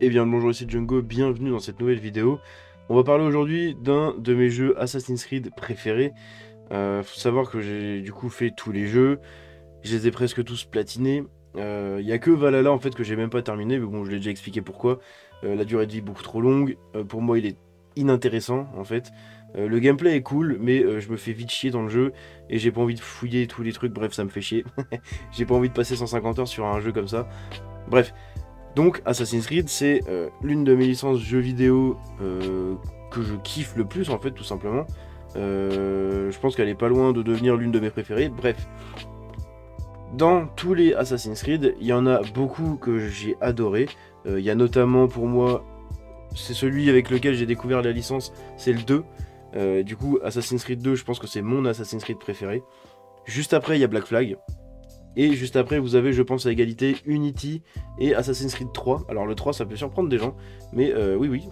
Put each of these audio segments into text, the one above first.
Eh bien bonjour, ici Django, bienvenue dans cette nouvelle vidéo. On va parler aujourd'hui d'un de mes jeux Assassin's Creed préférés. Faut savoir que j'ai du coup fait tous les jeux, je les ai presque tous platinés. Il y a que Valhalla en fait que j'ai même pas terminé, mais bon je l'ai déjà expliqué pourquoi. La durée de vie est beaucoup trop longue, pour moi il est inintéressant en fait. Le gameplay est cool, mais je me fais vite chier dans le jeu et j'ai pas envie de fouiller tous les trucs, bref ça me fait chier. J'ai pas envie de passer 150 heures sur un jeu comme ça. Bref. Donc Assassin's Creed c'est l'une de mes licences jeux vidéo que je kiffe le plus en fait tout simplement. Je pense qu'elle est pas loin de devenir l'une de mes préférées. Bref, dans tous les Assassin's Creed, il y en a beaucoup que j'ai adoré. Il y a notamment pour moi, c'est celui avec lequel j'ai découvert la licence, c'est le 2. Du coup Assassin's Creed 2 je pense que c'est mon Assassin's Creed préféré. Juste après il y a Black Flag. Et juste après, vous avez, je pense, à égalité Unity et Assassin's Creed 3. Alors le 3, ça peut surprendre des gens, mais oui,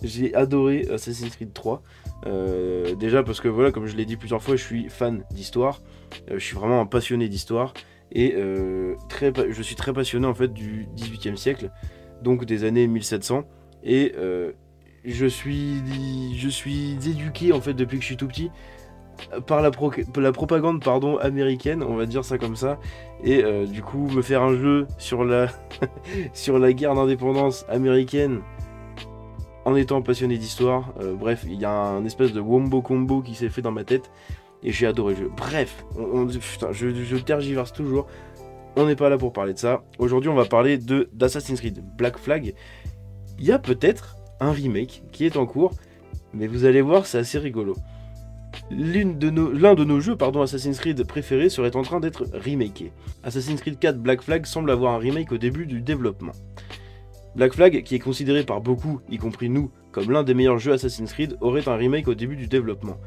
j'ai adoré Assassin's Creed 3. Déjà parce que voilà, comme je l'ai dit plusieurs fois, je suis fan d'histoire. Je suis vraiment un passionné d'histoire. Et je suis très passionné en fait du 18e siècle, donc des années 1700. Et je suis éduqué en fait depuis que je suis tout petit par la propagande pardon, américaine, on va dire ça comme ça. Et du coup, me faire un jeu sur la, sur la guerre d'indépendance américaine en étant passionné d'histoire. Bref, il y a un espèce de wombo combo qui s'est fait dans ma tête et j'ai adoré le jeu. Bref, putain, je tergiverse toujours. On n'est pas là pour parler de ça. Aujourd'hui, on va parler d'Assassin's Creed Black Flag. Il y a peut-être un remake qui est en cours, mais vous allez voir, c'est assez rigolo. L'un de nos jeux Assassin's Creed préférés serait en train d'être remaké. Assassin's Creed 4 Black Flag semble avoir un remake au début du développement. Black Flag, qui est considéré par beaucoup, y compris nous, comme l'un des meilleurs jeux Assassin's Creed, aurait un remake au début du développement.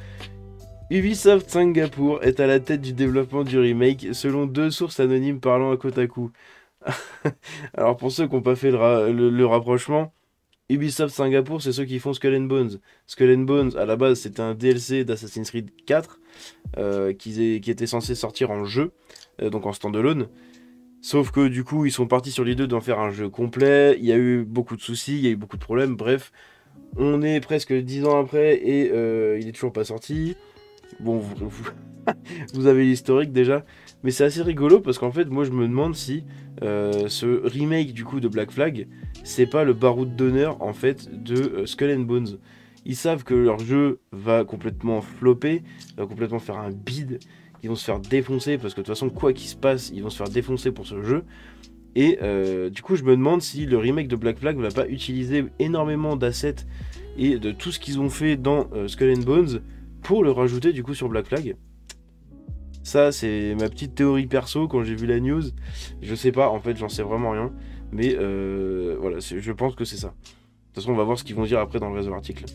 Ubisoft Singapour est à la tête du développement du remake, selon deux sources anonymes parlant à Kotaku. Alors pour ceux qui n'ont pas fait le rapprochement, Ubisoft Singapour, c'est ceux qui font Skull and Bones. Skull and Bones, à la base, c'était un DLC d'Assassin's Creed 4 qui était censé sortir en jeu, donc en standalone. Sauf que du coup, ils sont partis sur l'idée d'en faire un jeu complet. Il y a eu beaucoup de soucis, il y a eu beaucoup de problèmes. Bref, on est presque 10 ans après et il est toujours pas sorti. Bon, vous avez l'historique déjà. Mais c'est assez rigolo parce qu'en fait, moi je me demande si ce remake du coup de Black Flag, c'est pas le baroud d'honneur en fait de Skull and Bones. Ils savent que leur jeu va complètement flopper, va complètement faire un bide. Ils vont se faire défoncer parce que de toute façon, quoi qu'il se passe, ils vont se faire défoncer pour ce jeu. Et du coup, je me demande si le remake de Black Flag va pas utiliser énormément d'assets et de tout ce qu'ils ont fait dans Skull and Bones pour le rajouter du coup sur Black Flag. Ça, c'est ma petite théorie perso quand j'ai vu la news. Je sais pas, en fait, j'en sais vraiment rien. Mais voilà, je pense que c'est ça. De toute façon, on va voir ce qu'ils vont dire après dans le reste de l'article.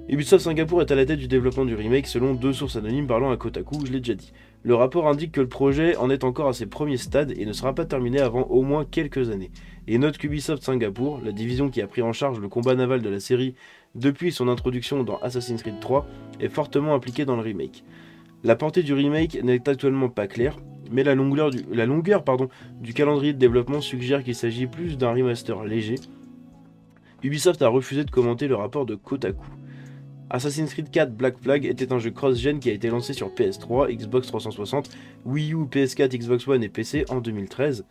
Ubisoft Singapour est à la tête du développement du remake selon deux sources anonymes parlant à Kotaku, je l'ai déjà dit. Le rapport indique que le projet en est encore à ses premiers stades et ne sera pas terminé avant au moins quelques années. Et note qu'Ubisoft Singapour, la division qui a pris en charge le combat naval de la série depuis son introduction dans Assassin's Creed 3, est fortement impliquée dans le remake. La portée du remake n'est actuellement pas claire, mais la longueur du calendrier de développement suggère qu'il s'agit plus d'un remaster léger. Ubisoft a refusé de commenter le rapport de Kotaku. Assassin's Creed 4 Black Flag était un jeu cross-gen qui a été lancé sur PS3, Xbox 360, Wii U, PS4, Xbox One et PC en 2013,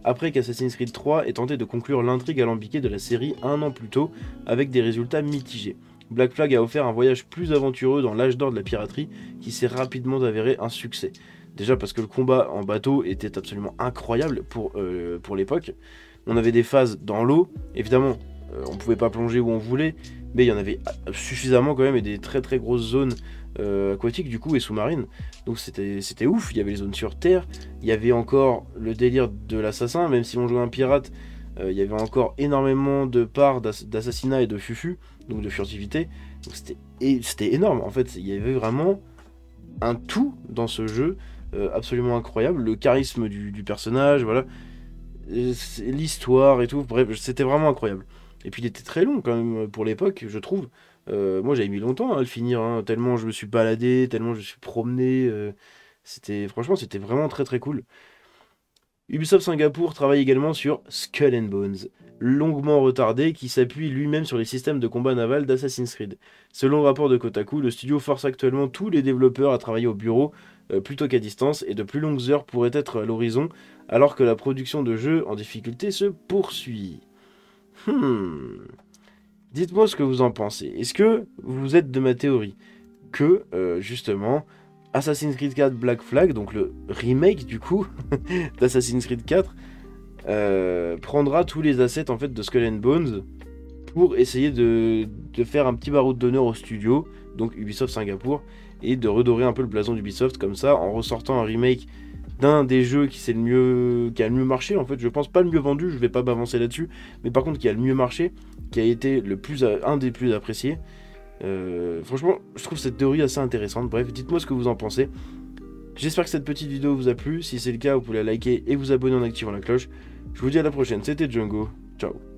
après qu'Assassin's Creed 3 ait tenté de conclure l'intrigue alambiquée de la série un an plus tôt avec des résultats mitigés. Black Flag a offert un voyage plus aventureux dans l'âge d'or de la piraterie qui s'est rapidement avéré un succès. Déjà parce que le combat en bateau était absolument incroyable pour l'époque. On avait des phases dans l'eau, évidemment on pouvait pas plonger où on voulait, mais il y en avait suffisamment quand même et des très très grosses zones aquatiques du coup et sous-marines. Donc c'était ouf, il y avait les zones sur terre, il y avait encore le délire de l'assassin, même si on jouait un pirate, il y avait encore énormément de parts d'assassinat et de fufu, donc de furtivité. Donc c'était énorme en fait, il y avait vraiment un tout dans ce jeu absolument incroyable, le charisme du personnage, voilà, l'histoire et tout, bref, c'était vraiment incroyable. Et puis il était très long quand même pour l'époque, je trouve. Moi j'avais mis longtemps à le finir, hein, tellement je me suis baladé, tellement je me suis promené. Franchement, c'était vraiment très très cool. Ubisoft Singapour travaille également sur Skull and Bones. longuement retardé qui s'appuie lui-même sur les systèmes de combat naval d'Assassin's Creed. Selon le rapport de Kotaku, le studio force actuellement tous les développeurs à travailler au bureau plutôt qu'à distance et de plus longues heures pourraient être à l'horizon alors que la production de jeux en difficulté se poursuit. Dites-moi ce que vous en pensez. Est-ce que vous êtes de ma théorie que, justement, Assassin's Creed 4 Black Flag, donc le remake du coup d'Assassin's Creed 4, prendra tous les assets en fait de Skull and Bones pour essayer de faire un petit baroud d'honneur au studio, donc Ubisoft Singapour, et de redorer un peu le blason d'Ubisoft comme ça, en ressortant un remake d'un des jeux qui a le mieux marché, en fait, je pense pas le mieux vendu, je vais pas m'avancer là-dessus, mais par contre qui a le mieux marché, qui a été un des plus appréciés. Franchement, je trouve cette théorie assez intéressante. Bref, dites-moi ce que vous en pensez. J'espère que cette petite vidéo vous a plu. Si c'est le cas, vous pouvez la liker et vous abonner en activant la cloche. Je vous dis à la prochaine, c'était Django. Ciao.